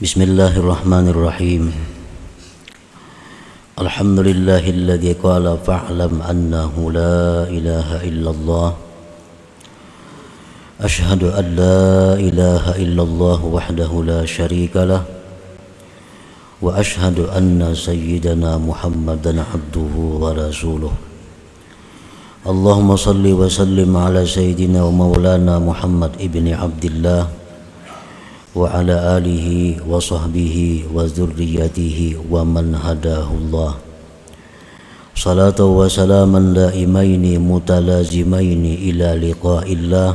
Bismillahirrahmanirrahim. Alhamdulillahilladzi qala fa'lam annahu la ilaha illallah. Ashhadu an la ilaha illallah wahdahu la syarika lah. Wa ashhadu anna sayyidana Muhammadan abduhu wa rasuluh. Allahumma salli wa sallim ala sayyidina wa maulana Muhammad ibni Abdillah wa ala alihi wa sahbihi wa dzurriyyatihi wa man hadahullah. Salatu wa salaman daimaini mutalazimaini ila liqa'illah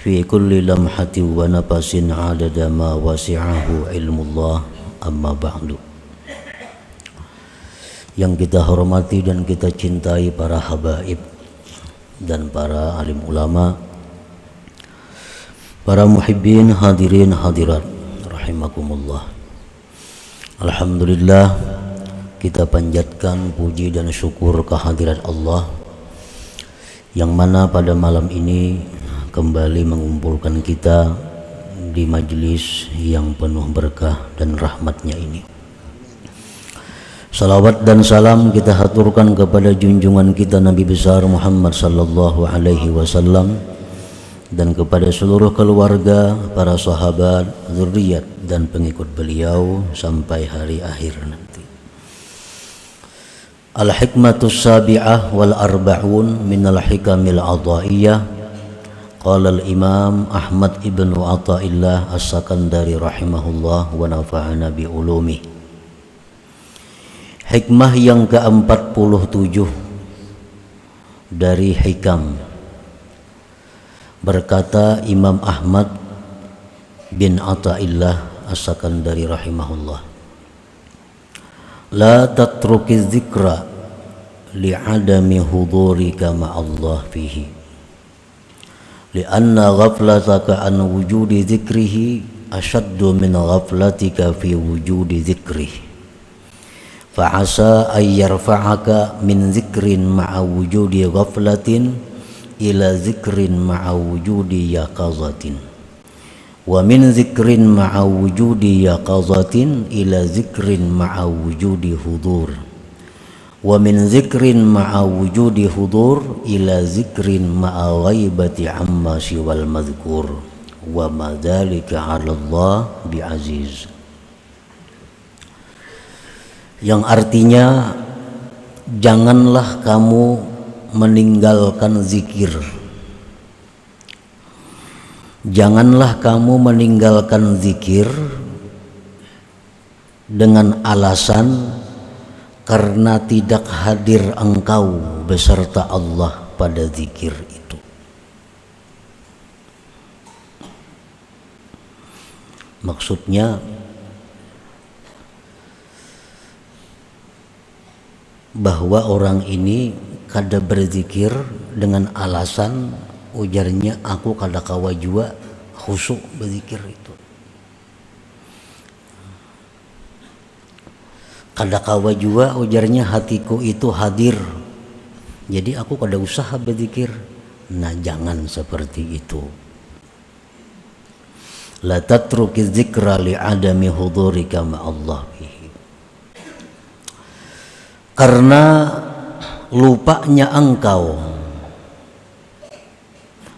fi kulli lamhatin wa nafasin adada ma wasi'ahu ilmullah. Amma ba'du. Yang kita hormati dan kita cintai para habaib dan para alim ulama, para muhibbin hadirin hadirat rahimakumullah. Alhamdulillah, kita panjatkan puji dan syukur kehadirat Allah yang mana pada malam ini kembali mengumpulkan kita di majelis yang penuh berkah dan rahmatnya ini. Salawat dan salam kita haturkan kepada junjungan kita Nabi besar Muhammad sallallahu alaihi wasallam dan kepada seluruh keluarga, para sahabat, zuriat dan pengikut beliau sampai hari akhir nanti. Al-hikmatus sabi'ah wal arba'un minal hikamil adha'iyah. Qala al-imam Ahmad ibn Athaillah as-Sakandari rahimahullah wa nafa'ana bi ulumi. Hikmah yang ke-47 dari hikam. Berkata Imam Ahmad bin Athaillah as-Sakandari rahimahullah, la tatruki dzikra li'adami hudurika ma'allah fihi li'anna ghaflataka an wujudi dzikrihi ashaddu min ghaflatika fi wujudi dzikrih fa'asa ay yarfa'aka min dzikrin ma'a wujudi ghaflatin ila zikrin ma'a wujudi yaqazatin wa min zikrin ma'a wujudi yaqazatin ila zikrin ma'a wujudi hudur wa min zikrin ma'a wujudi hudur ila zikrin ma'a ghaibati amma siwal madhkur wa ma dzalika 'ala Allah bi'aziz. Yang artinya, janganlah kamu meninggalkan zikir. Janganlah kamu meninggalkan zikir dengan alasan karena tidak hadir engkau beserta Allah pada zikir itu. Maksudnya, bahwa orang ini kada berzikir dengan alasan ujarnya aku kada kawa jua khusyuk berzikir itu. Kada kawa jua ujarnya hatiku itu hadir. Jadi aku kada usaha berzikir. Nah, jangan seperti itu. La tatruki dzikra li'adami hudurika ma'allah bihi. Karena lupanya engkau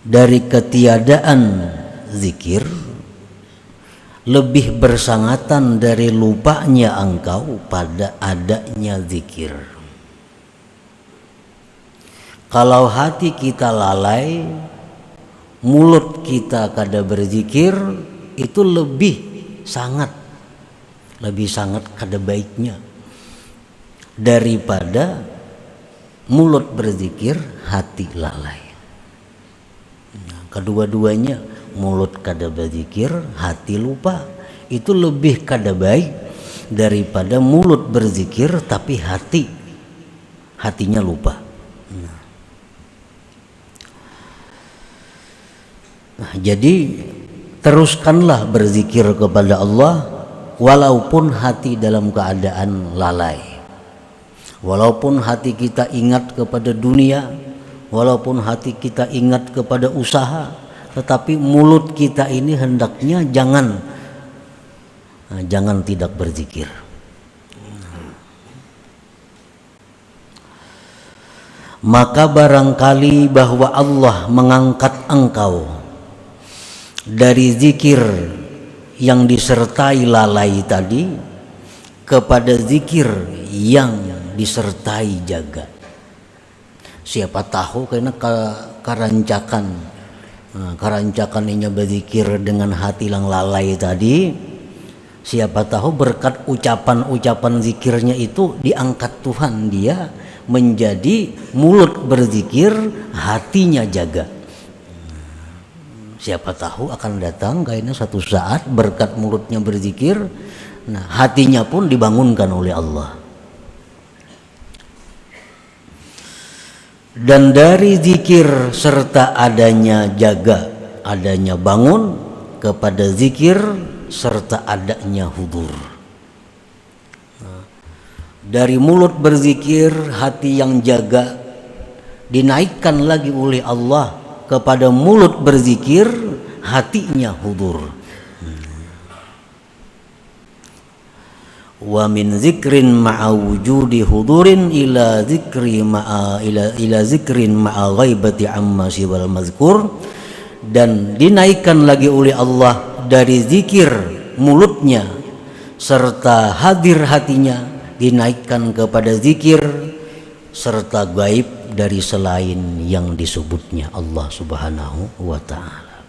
dari ketiadaan zikir lebih bersangatan dari lupanya engkau pada adanya zikir. Kalau hati kita lalai, mulut kita kada berzikir, itu lebih sangat kada baiknya daripada mulut berzikir, hati lalai. Nah, kedua-duanya, mulut kada berzikir, hati lupa, itu lebih kada baik daripada mulut berzikir tapi hatinya lupa. Nah, jadi teruskanlah berzikir kepada Allah walaupun hati dalam keadaan lalai. Walaupun hati kita ingat kepada dunia, walaupun hati kita ingat kepada usaha, tetapi mulut kita ini hendaknya jangan jangan tidak berzikir. Maka barangkali bahwa Allah mengangkat engkau dari zikir yang disertai lalai tadi kepada zikir yang disertai jaga. Siapa tahu karena karancakan ini berzikir dengan hati yang lalai tadi, siapa tahu berkat ucapan-ucapan zikirnya itu diangkat Tuhan dia menjadi mulut berzikir, hatinya jaga. Siapa tahu akan datang kayaknya satu saat berkat mulutnya berzikir, nah hatinya pun dibangunkan oleh Allah. Dan dari zikir serta adanya jaga, adanya bangun kepada zikir serta adanya hudur. Dari mulut berzikir, hati yang jaga dinaikkan lagi oleh Allah kepada mulut berzikir, hatinya hudur. Wa min zikrin ma'a wujudi hudurin ila zikrin ma'a ghaibati amma siwal mazkur. Dan dinaikkan lagi oleh Allah dari zikir mulutnya serta hadir hatinya, dinaikkan kepada zikir serta gaib dari selain yang disebutnya Allah Subhanahu wa ta'ala.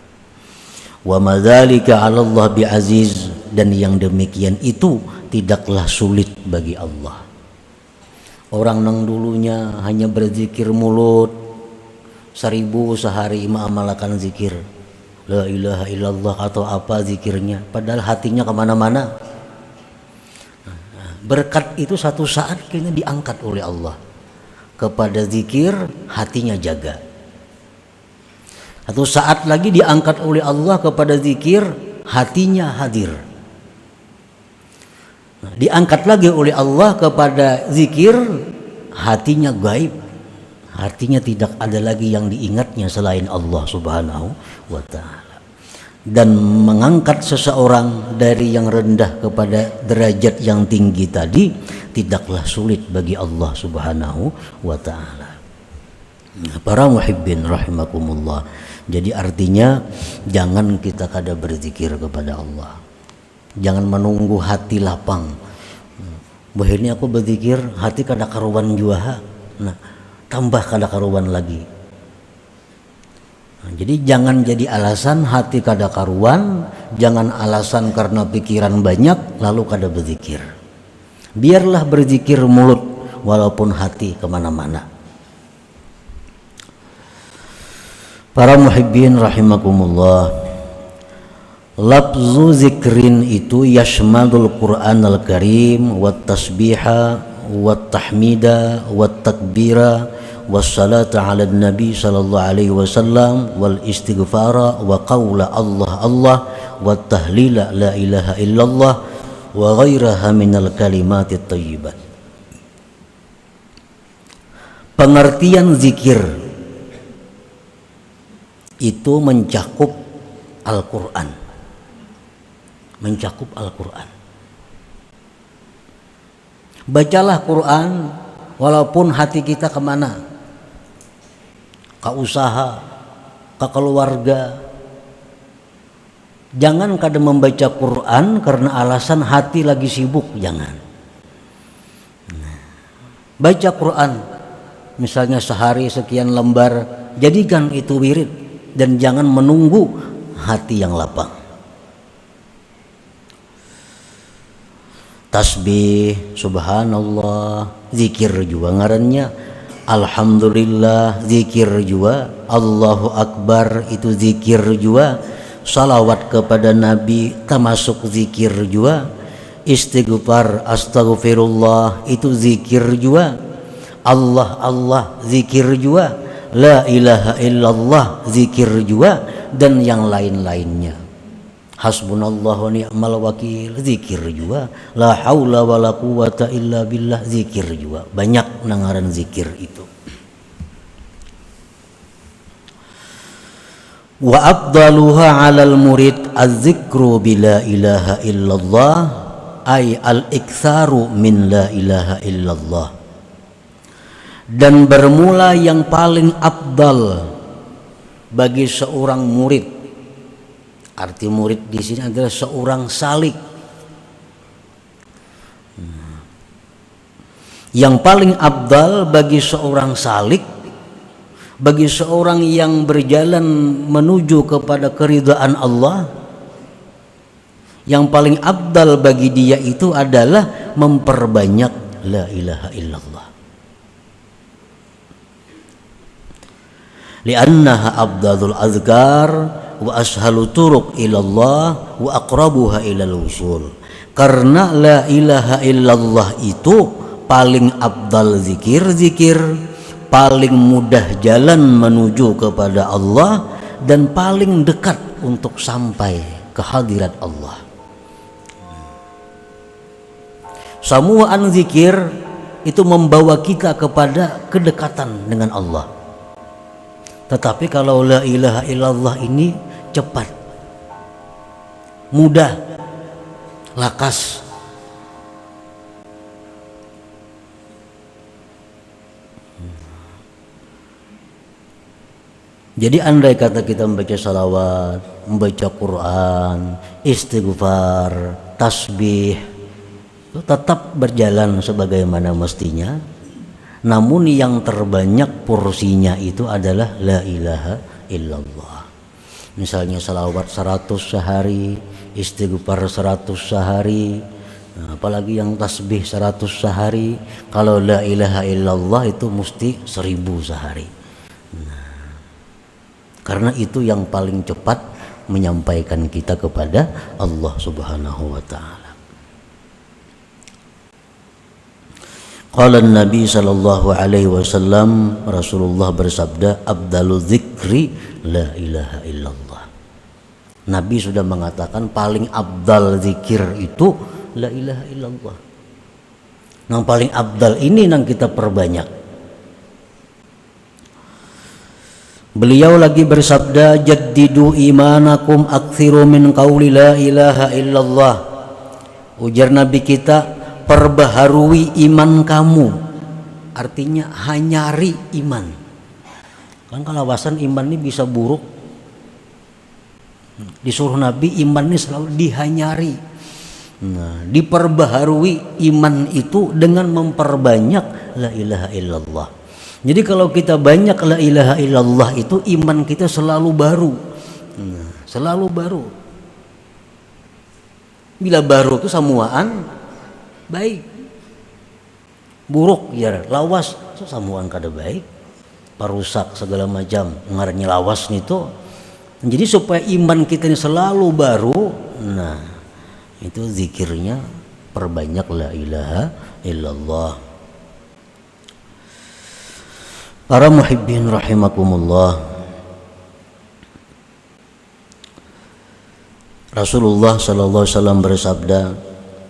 Wa madzalika 'ala Allah bi'aziz, dan yang demikian itu tidaklah sulit bagi Allah. Orang nang dulunya hanya berzikir mulut 1000 sehari mengamalkan zikir la ilaha illallah atau apa zikirnya, padahal hatinya kemana-mana. Berkat itu satu saat kayaknya diangkat oleh Allah kepada zikir, hatinya jaga. Satu saat lagi diangkat oleh Allah kepada zikir, hatinya hadir. Diangkat lagi oleh Allah kepada zikir, hatinya gaib. Artinya tidak ada lagi yang diingatnya selain Allah Subhanahu wa ta'ala. Dan mengangkat seseorang dari yang rendah kepada derajat yang tinggi tadi tidaklah sulit bagi Allah Subhanahu wa ta'ala. Para muhibbin rahimakumullah. Jadi artinya jangan kita kada berzikir kepada Allah. Jangan menunggu hati lapang. Bahwa ini aku berzikir hati kada karuan jua. Nah, tambah kada karuan lagi. Jadi jangan jadi alasan hati kada karuan, jangan alasan karena pikiran banyak lalu kada berzikir. Biarlah berzikir mulut walaupun hati kemana-mana. Para muhibbin rahimakumullah, lafzu zikrin itu yashmadul Qur'an al-Karim wat tasbiha wat tahmida wat takbira wassalatu ala nabi sallallahu alaihi wasallam wal istighfara wa qawla Allah Allah wa tahlila la ilaha illallah wa ghairaha minal kalimatit thayyibat. Pengertian zikir itu mencakup Al-Quran, mencakup Al-Quran. Bacalah Quran walaupun hati kita kemana, ke usaha, ke keluarga. Jangan kadang membaca Quran karena alasan hati lagi sibuk, jangan. Baca Quran misalnya sehari sekian lembar, jadikan itu wirid dan jangan menunggu hati yang lapang. Tasbih, subhanallah, zikir juga ngarannya. Alhamdulillah, zikir juga. Allahu Akbar, itu zikir juga. Salawat kepada Nabi termasuk zikir juga. Istighfar, astaghfirullah, itu zikir juga. Allah Allah, zikir juga. La ilaha illallah, zikir juga. Dan yang lain-lainnya. Hasbunallahu wa ni'mal wakil, zikir juga. La haula wa la quwata illa billah, zikir juga. Banyak nangaran zikir itu. Wa afdaluha 'alal murid az-zikru bila ilaha illallah ay al-iktsaru min la ilaha illallah. Dan bermula yang paling afdal bagi seorang murid, arti murid di sini adalah seorang salik. Yang paling afdal bagi seorang salik, bagi seorang yang berjalan menuju kepada keridhaan Allah, yang paling afdal bagi dia itu adalah memperbanyak la ilaha illallah. Li'annaha afdalul azkar wa ashalu turuq ilallah wa aqrabuha ilal wusul. Karena la ilaha illallah itu paling afdal zikir-zikir, paling mudah jalan menuju kepada Allah, dan paling dekat untuk sampai ke hadirat Allah. Samuan zikir itu membawa kita kepada kedekatan dengan Allah. Tetapi kalau la ilaha illallah ini cepat, mudah, lakas. Jadi andai kata kita membaca salawat, membaca Quran, istighfar, tasbih, itu tetap berjalan sebagaimana mestinya. Namun yang terbanyak porsinya itu adalah la ilaha illallah. Misalnya salawat 100 sehari, istighfar 100 sehari, apalagi yang tasbih 100 sehari. Kalau la ilaha illallah itu mesti 1000 sehari. Karena itu yang paling cepat menyampaikan kita kepada Allah Subhanahu wa taala. Qala Nabi sallallahu alaihi wasallam, Rasulullah bersabda, "Afdalu dzikri la ilaha illallah." Nabi sudah mengatakan paling afdal zikir itu la ilaha illallah. Yang paling afdal ini yang kita perbanyak. Beliau lagi bersabda, "Jaddidu imanakum aktsiru min qauli la ilaha illallah." Ujar Nabi kita, perbaharui iman kamu. Artinya hanyari iman. Kan kalau alasan iman ini bisa buruk. Disuruh Nabi iman ini selalu dihanyari. Nah, diperbaharui iman itu dengan memperbanyak la ilaha illallah. Jadi kalau kita banyak la ilaha illallah itu iman kita selalu baru. Selalu baru. Bila baru itu samuaan baik. Buruk ya lawas itu samuaan kada baik. Parusak segala macam ngarannya lawas itu. Jadi supaya iman kita ini selalu baru, nah itu zikirnya perbanyak la ilaha illallah. Para muhibbin rahimakumullah, Rasulullah sallallahu alaihi wasallam bersabda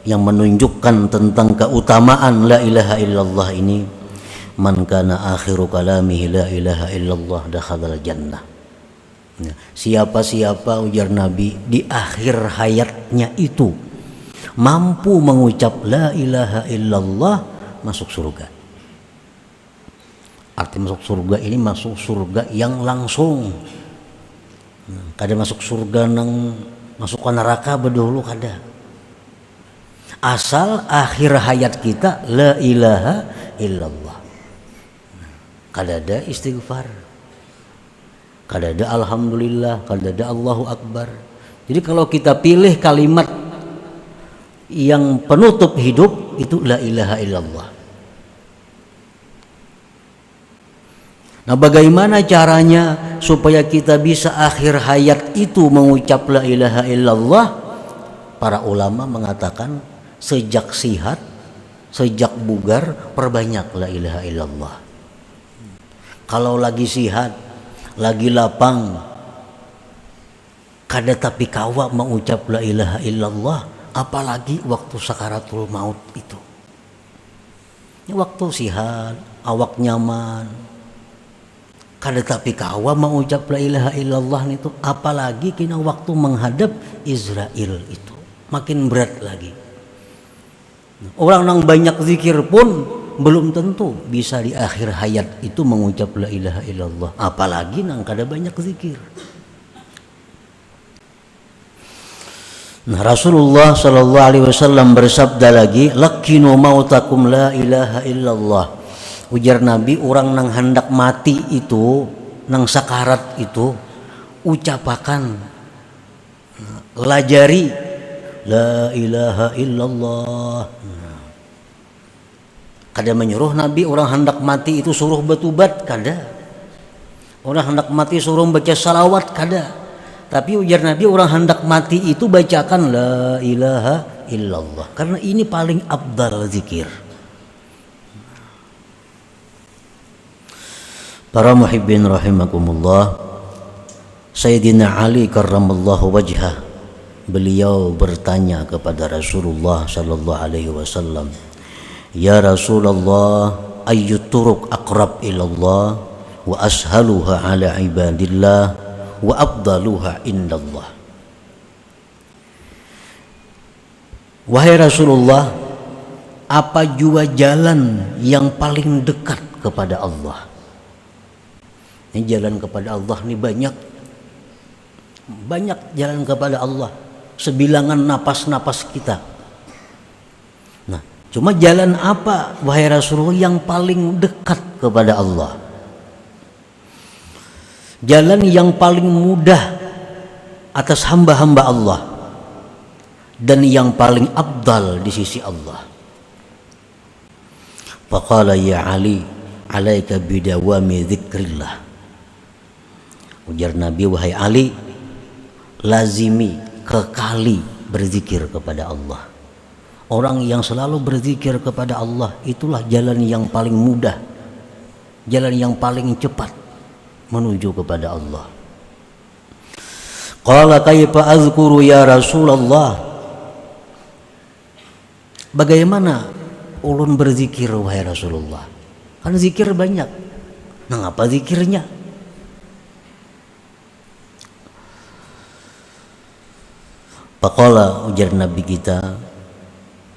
yang menunjukkan tentang keutamaan la ilaha illallah ini, man kana akhiru kalamihi la ilaha illallah dakhalal jannah. Siapa-siapa, ujar Nabi, di akhir hayatnya itu mampu mengucap la ilaha illallah, masuk surga. Arti masuk surga ini masuk surga yang langsung. Kada masuk surga nang masuk ke neraka bedulu kada. Asal akhir hayat kita la ilaha illallah. Kada ada istighfar, kada ada alhamdulillah, kada ada Allahu akbar. Jadi kalau kita pilih kalimat yang penutup hidup itu la ilaha illallah. Nah, bagaimana caranya supaya kita bisa akhir hayat itu mengucap la ilaha illallah? Para ulama mengatakan sejak sihat, sejak bugar perbanyak la ilaha illallah. Kalau lagi sihat, lagi lapang, kada tapi kawa mengucap la ilaha illallah, apalagi waktu sakaratul maut itu. Waktu sihat, awak nyaman, Kada tapi kawa mau ucap la ilaha illallah itu, apalagi kena waktu menghadap Israel itu makin berat lagi. Orang yang banyak zikir pun belum tentu bisa di akhir hayat itu mengucap la ilaha illallah, apalagi nang kada banyak zikir. Nah, Rasulullah sallallahu alaihi wasallam bersabda lagi, "Lakinu mautakum la ilaha illallah." Ujar Nabi, orang nang hendak mati itu, nang sakarat itu, ucapakan, lajari la ilaha illallah. Kada menyuruh Nabi orang hendak mati itu suruh bertobat, kada. Orang hendak mati suruh baca salawat, kada. Tapi ujar Nabi, orang hendak mati itu bacakan la ilaha illallah, karena ini paling afdal zikir. Para muhibbin rahimakumullah, Sayyidina Ali karramallahu wajhah, beliau bertanya kepada Rasulullah sallallahu alaihi wasallam, "Ya Rasulullah, ayyut turuq aqrab ilallah wa ashaluha ala ibadillah wa afdaluha indallah." Wahai Rasulullah, apa jua jalan yang paling dekat kepada Allah? Ini jalan kepada Allah ini banyak jalan kepada Allah, sebilangan napas-napas kita. Nah, cuma jalan apa wahai Rasulullah yang paling dekat kepada Allah? Jalan yang paling mudah atas hamba-hamba Allah dan yang paling afdal di sisi Allah. Faqala ya Ali, alaika bidawami dzikrillah. Ujar Nabi, wahai Ali, lazimi, kekali berzikir kepada Allah. Orang yang selalu berzikir kepada Allah, itulah jalan yang paling mudah, jalan yang paling cepat menuju kepada Allah. Qala kaifa azkuru ya Rasulullah? Bagaimana ulun berzikir wahai Rasulullah? Kan zikir banyak. Nah, apa zikirnya? Faqala, ujar Nabi kita,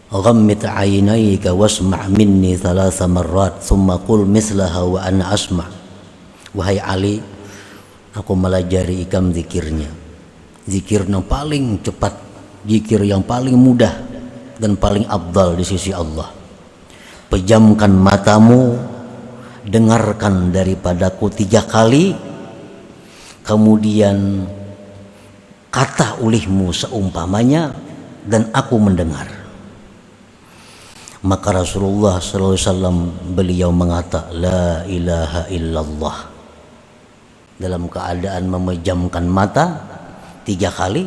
ghammit aynayka wasma' minni thalatha marrat thumma qul mislaha wa ana asma'. Wahai Ali, aku melajari ikam zikirnya, zikir yang paling cepat, zikir yang paling mudah dan paling afdal di sisi Allah. Pejamkan matamu, dengarkan daripadaku 3 kali, kemudian kata ulihmu seumpamanya, dan aku mendengar. Maka Rasulullah SAW beliau mengata la ilaha illallah dalam keadaan memejamkan mata 3 kali,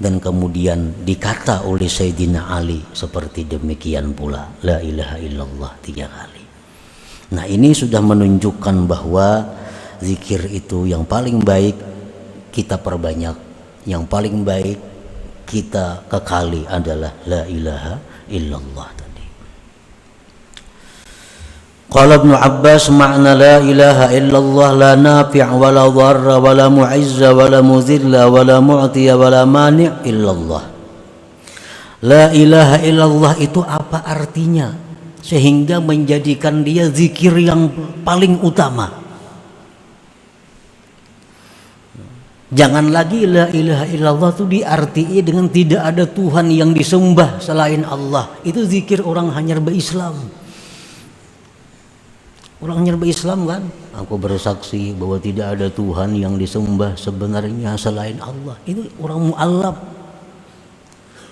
dan kemudian dikata oleh Sayyidina Ali seperti demikian pula, la ilaha illallah 3 kali. Nah, ini sudah menunjukkan bahwa zikir itu yang paling baik kita perbanyak, yang paling baik kita kekali adalah la ilaha illallah tadi. Qala Ibnu Abbas, makna la ilaha illallah la nafi' wa la dharra wa la mu'izza wa la muzilla wa la mu'tiya wa la mani' illallah. La ilaha illallah itu apa artinya sehingga menjadikan dia zikir yang paling utama? Jangan lagi la ilaha illallah itu diartii dengan tidak ada Tuhan yang disembah selain Allah. Itu zikir orang hanyar berislam. Orang hanyar berislam kan? Aku bersaksi bahwa tidak ada Tuhan yang disembah sebenarnya selain Allah. Itu orang mu'allaf.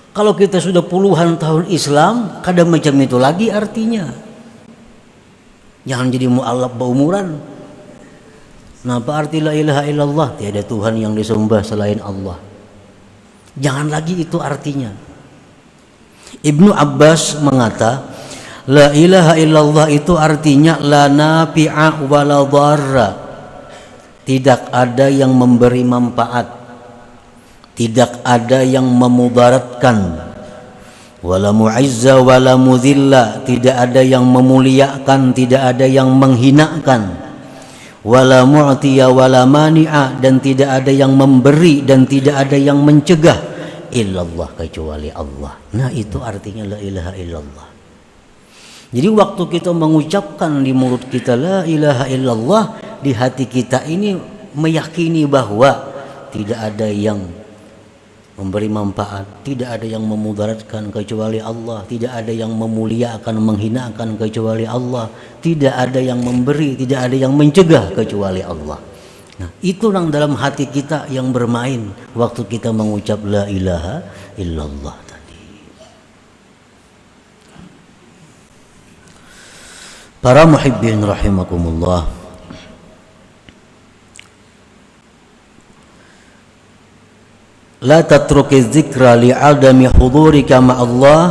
Kalau kita sudah puluhan tahun Islam, kadang macam itu lagi artinya. Jangan jadi mu'allaf berumuran. Nah, apa arti la ilaha illallah? Tiada Tuhan yang disembah selain Allah. Jangan lagi itu artinya. Ibnu Abbas mengata, la ilaha illallah itu artinya la nafi'a wa la dharra. Tidak ada yang memberi manfaat, tidak ada yang memudaratkan. Wala mu'izza wala mudhilla, tidak ada yang memuliakan, tidak ada yang menghinakan. wala mu'tiya wala mani'a, dan tidak ada yang memberi dan tidak ada yang mencegah illallah, kecuali Allah. Nah, itu artinya la ilaha illallah. Jadi waktu kita mengucapkan di mulut kita la ilaha illallah, di hati kita ini meyakini bahwa tidak ada yang memberi manfaat, tidak ada yang memudaratkan kecuali Allah, tidak ada yang memuliakan, menghinakan kecuali Allah, tidak ada yang memberi, tidak ada yang mencegah kecuali Allah. Nah, itu yang dalam hati kita yang bermain waktu kita mengucap la ilaha illallah tadi. Para muhibbin rahimakumullah, la tatruki dzikra li'adami hudurika ma'allah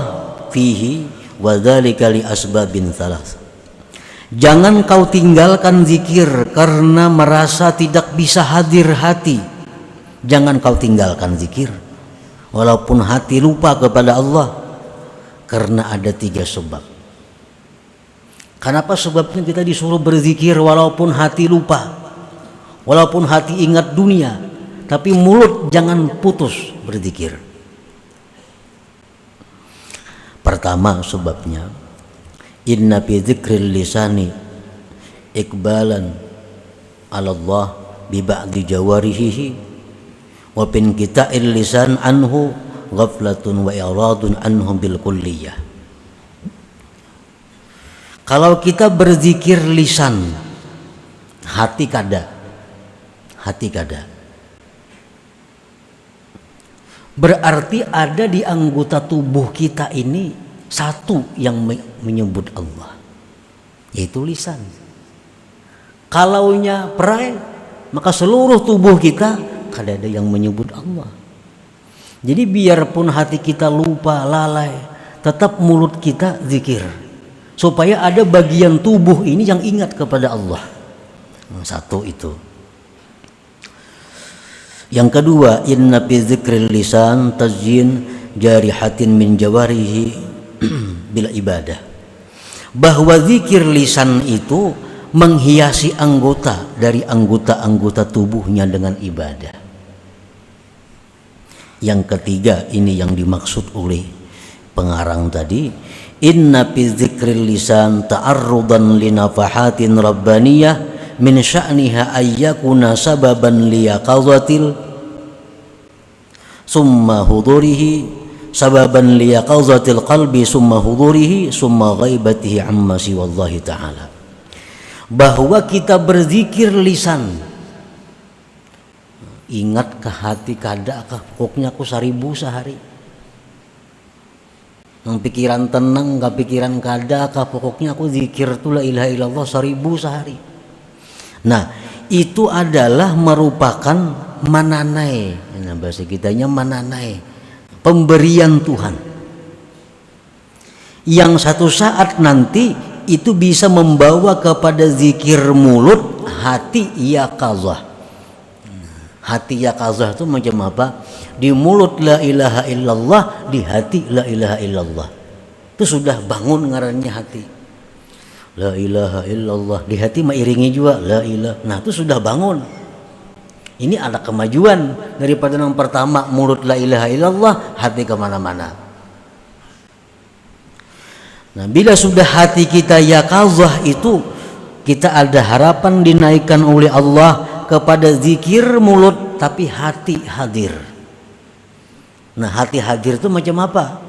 fihi wa dzalika li asbabin thalath. Jangan kau tinggalkan zikir karena merasa tidak bisa hadir hati. Jangan kau tinggalkan zikir walaupun hati lupa kepada Allah, karena ada 3 sebab. Kenapa sebabnya kita disuruh berzikir walaupun hati lupa, walaupun hati ingat dunia, tapi mulut jangan putus berzikir. Pertama sebabnya, inna fi dzikril lisani iqbalan 'ala Allah bi ba'di jawarihi wa bin kita'il lisan anhu ghaflatun wa iradun anhum bil kulliyah. Kalau kita berzikir lisan, hati kada, berarti ada di anggota tubuh kita ini satu yang menyebut Allah, yaitu lisan. Kalaunya perai, maka seluruh tubuh kita kada ada yang menyebut Allah. Jadi biarpun hati kita lupa, lalai, tetap mulut kita zikir, supaya ada bagian tubuh ini yang ingat kepada Allah. Satu itu. Yang kedua, inna fi dzikril lisan tazyin jarihatin min jawarihi bila ibadah. Bahwa zikir lisan itu menghiasi anggota dari anggota-anggota tubuhnya dengan ibadah. Yang ketiga, ini yang dimaksud oleh pengarang tadi, inna fi dzikril lisan ta'arrudan li nafahatin rabbaniyah min sya'niha ayyakuna sababan liyaqazatil summa hudurihi sababan liyaqazatil qalbi summa hudurihi summa ghaibatihi amma siwallahi ta'ala. Bahwa kita berzikir lisan, ingat ke hati kada kah pokoknya aku 1000 sehari, yang pikiran tenang gak pikiran kada kah pokoknya aku zikir tu la ilaha illallah 1000 sehari. Nah, itu adalah merupakan mananai, nah, bahasa kitanya mananai, pemberian Tuhan, yang satu saat nanti itu bisa membawa kepada zikir mulut, hati yaqazah. Hati yaqazah itu macam apa? Di mulut la ilaha illallah, di hati la ilaha illallah. Itu sudah bangun ngarannya hati. La ilaha illallah, di hati mengiringi juga la ilaha. Nah, itu sudah bangun. Ini ada kemajuan daripada yang pertama, mulut la ilaha illallah, hati kemana-mana. Nah, bila sudah hati kita yaqazah itu, kita ada harapan dinaikkan oleh Allah kepada zikir mulut tapi hati hadir. Nah, hati hadir itu macam apa?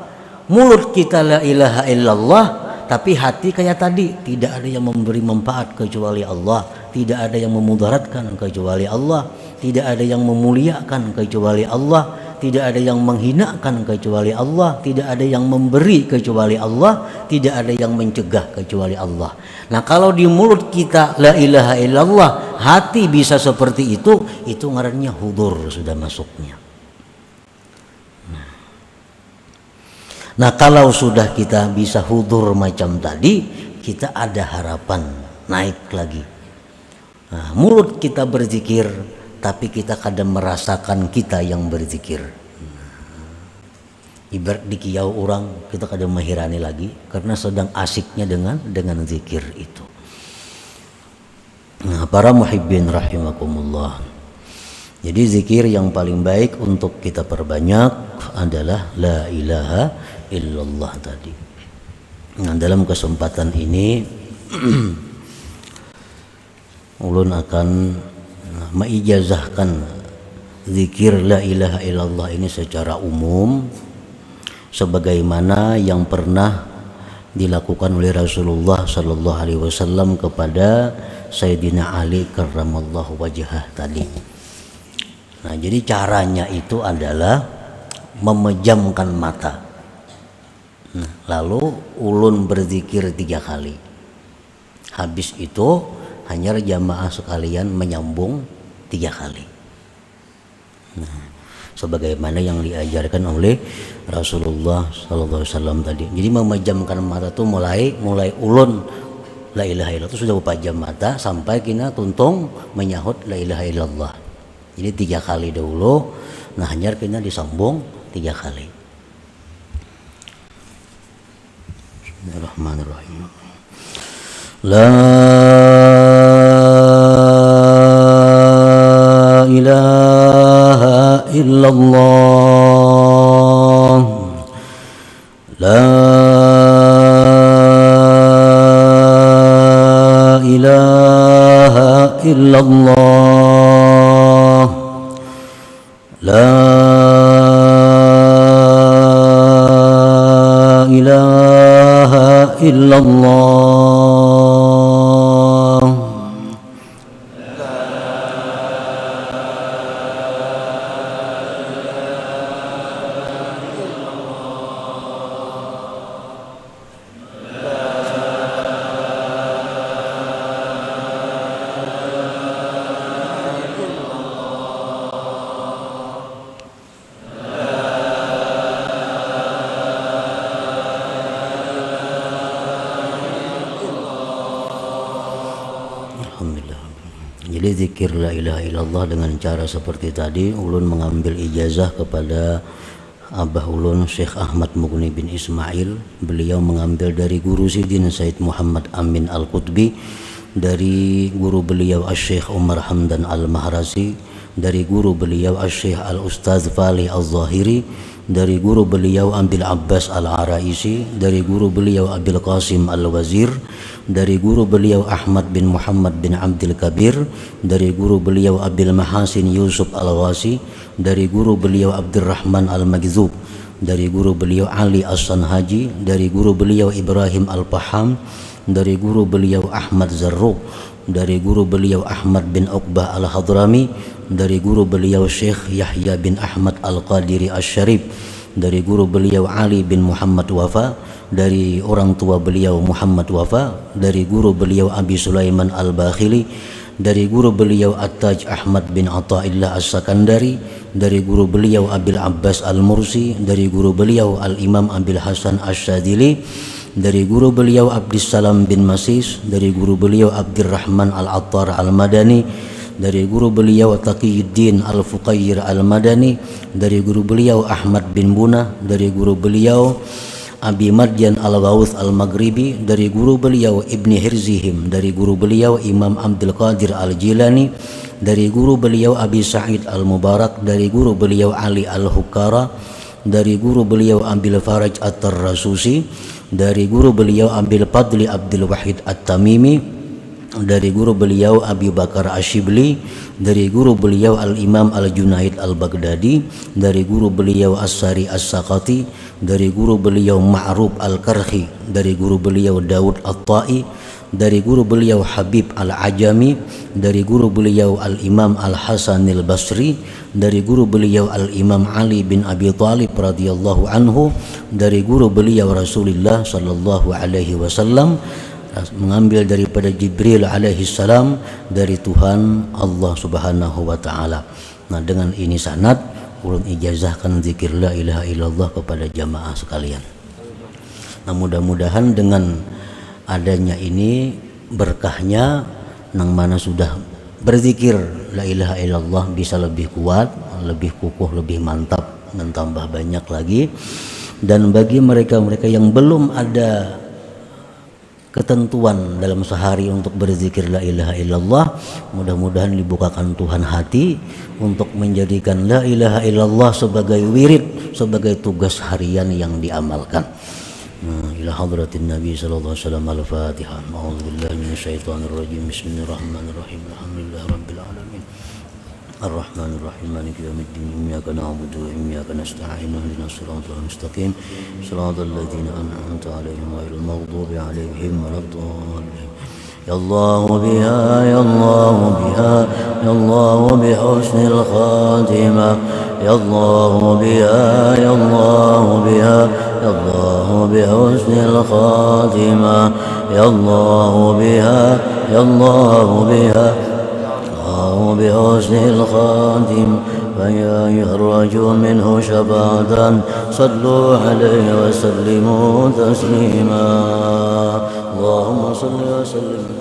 Mulut kita la ilaha illallah, tapi hati kayak tadi, tidak ada yang memberi manfaat kecuali Allah, tidak ada yang memudaratkan kecuali Allah, tidak ada yang memuliakan kecuali Allah, tidak ada yang menghinakan kecuali Allah, tidak ada yang memberi kecuali Allah, tidak ada yang mencegah kecuali Allah. Nah, kalau di mulut kita la ilaha illallah, hati bisa seperti itu ngarannya hudur, sudah masuknya. Nah, kalau sudah kita bisa hudur macam tadi, kita ada harapan naik lagi. Nah, mulut kita berzikir, tapi kita kadang merasakan kita yang berzikir. Ibarat di kiau orang, kita kadang menghirani lagi karena sedang asiknya dengan zikir itu. Nah, para muhibbin rahimakumullah. Jadi zikir yang paling baik untuk kita perbanyak adalah la ilaha illallah tadi. Nah, dalam kesempatan ini ulun akan meijazahkan zikir la ilaha illallah ini secara umum sebagaimana yang pernah dilakukan oleh Rasulullah sallallahu alaihi wasallam kepada Sayyidina Ali karramallahu wajhah tadi. Nah, jadi caranya itu adalah memejamkan mata. Nah, lalu ulun berzikir 3 kali. Habis itu hanya jamaah sekalian menyambung 3 kali. Nah, sebagaimana yang diajarkan oleh Rasulullah sallallahu alaihi wasallam tadi. Jadi memejamkan mata itu mulai ulun la ilaha illallah itu sudah pejam mata sampai kina tuntung menyahut la ilaha illallah. Jadi 3 kali dahulu, nah hanya kena disambung 3 kali. Bismillahirrahmanirrahim. La ilaha illallah. La ilaha illallah. La ilaha illallah. Alhamdulillah. Jadi zikir la ilaha illallah dengan cara seperti tadi, ulun mengambil ijazah kepada Abah ulun Syekh Ahmad Mughni bin Ismail. Beliau mengambil dari guru Sidin Said Muhammad Amin Al-Qutbi, dari guru beliau Syekh Umar Hamdan Al-Mahrasi, dari guru beliau Syekh Al-Ustaz Fali Al-Zahiri, dari guru beliau Abil Abbas Al-Araisi, dari guru beliau Abil Qasim Al-Wazir, dari guru beliau Ahmad bin Muhammad bin Abdul Kabir, dari guru beliau Abil Mahasin Yusuf Al-Wasi, dari guru beliau Abdurrahman Al-Magzub, dari guru beliau Ali As-Sanhaji, dari guru beliau Ibrahim Al-Paham, dari guru beliau Ahmad Zarruq, dari guru beliau Ahmad bin Uqbah Al-Hadrami, dari guru beliau Syekh Yahya bin Ahmad Al-Qadiri Asy-Syarif, dari guru beliau Ali bin Muhammad Wafa, dari orang tua beliau Muhammad Wafa, dari guru beliau Abi Sulaiman Al-Bakhili, dari guru beliau At-Taj Ahmad bin Athaillah As-Sakandari, dari guru beliau Abil Abbas Al-Mursi, dari guru beliau Al-Imam Abil Hasan Asy-Syadzili, dari guru beliau Abdissalam bin Masis, dari guru beliau Abdurrahman Al-Attar Al-Madani, dari guru beliau Taqiyuddin Al-Fuqayyir Al-Madani, dari guru beliau Ahmad bin Bunah, dari guru beliau Abi Madyan Al-Ghawth Al-Maghribi, dari guru beliau Ibni Hirzihim, dari guru beliau Imam Abdul Qadir Al-Jilani, dari guru beliau Abi Sa'id Al-Mubarak, dari guru beliau Ali Al-Hukkara, dari guru beliau Abil Faraj At-Tarrasusi, dari guru beliau Abil Fadli Abdul Wahid At-Tamimi, dari guru beliau Abi Bakar Asyibli, dari guru beliau Al-Imam Al-Junaid Al-Baghdadi, dari guru beliau As-Sari As-Saqati, dari guru beliau Ma'ruf Al-Karhi, dari guru beliau Daud At-Ta'i, dari guru beliau Habib Al-Ajami, dari guru beliau Al-Imam Al-Hasan Al-Basri, dari guru beliau Al-Imam Ali bin Abi Thalib radhiyallahu anhu, dari guru beliau Rasulullah sallallahu alaihi wasallam, mengambil daripada Jibril alaihi salam, dari Tuhan Allah Subhanahu wa taala. Nah, dengan ini sanad ulun ijazahkan zikir la ilaha illallah kepada jamaah sekalian. Nah, mudah-mudahan dengan adanya ini berkahnya nang mana sudah berzikir la ilaha illallah bisa lebih kuat, lebih kukuh, lebih mantap dan tambah banyak lagi. Dan bagi mereka-mereka yang belum ada ketentuan dalam sehari untuk berzikir la ilaha illallah. Mudah-mudahan dibukakan Tuhan hati untuk menjadikan la ilaha illallah sebagai wirid, sebagai tugas harian yang diamalkan. Ila hadratin Nabi sallallahu alaihi wasallam. Al-Fatihah. A'udzubillahi minasyaitonir rajim. Bismillahirrahmanirrahim. Alhamdulillahi rabbil alamin. Ar-Rahmanir Rahim. Maliki yaumiddin. Iyyaka na'budu wa iyyaka nasta'in. Ihdinas siratal mustaqim. Siratal ladzina an'amta 'alaihim ghairil maghdubi 'alaihim waladdallin. Ya Allah biha, ya Allah biha, ya Allah bihusnil khatimah. Ya Allah biha, ya Allah biha, ya Allah bihusnil khatimah. Ya Allah biha, ya Allah biha, بحسن الخاتم. فيا يخرجوا منه شفاعة صلوا عليه وسلموا تسليما. اللهم صل وسلم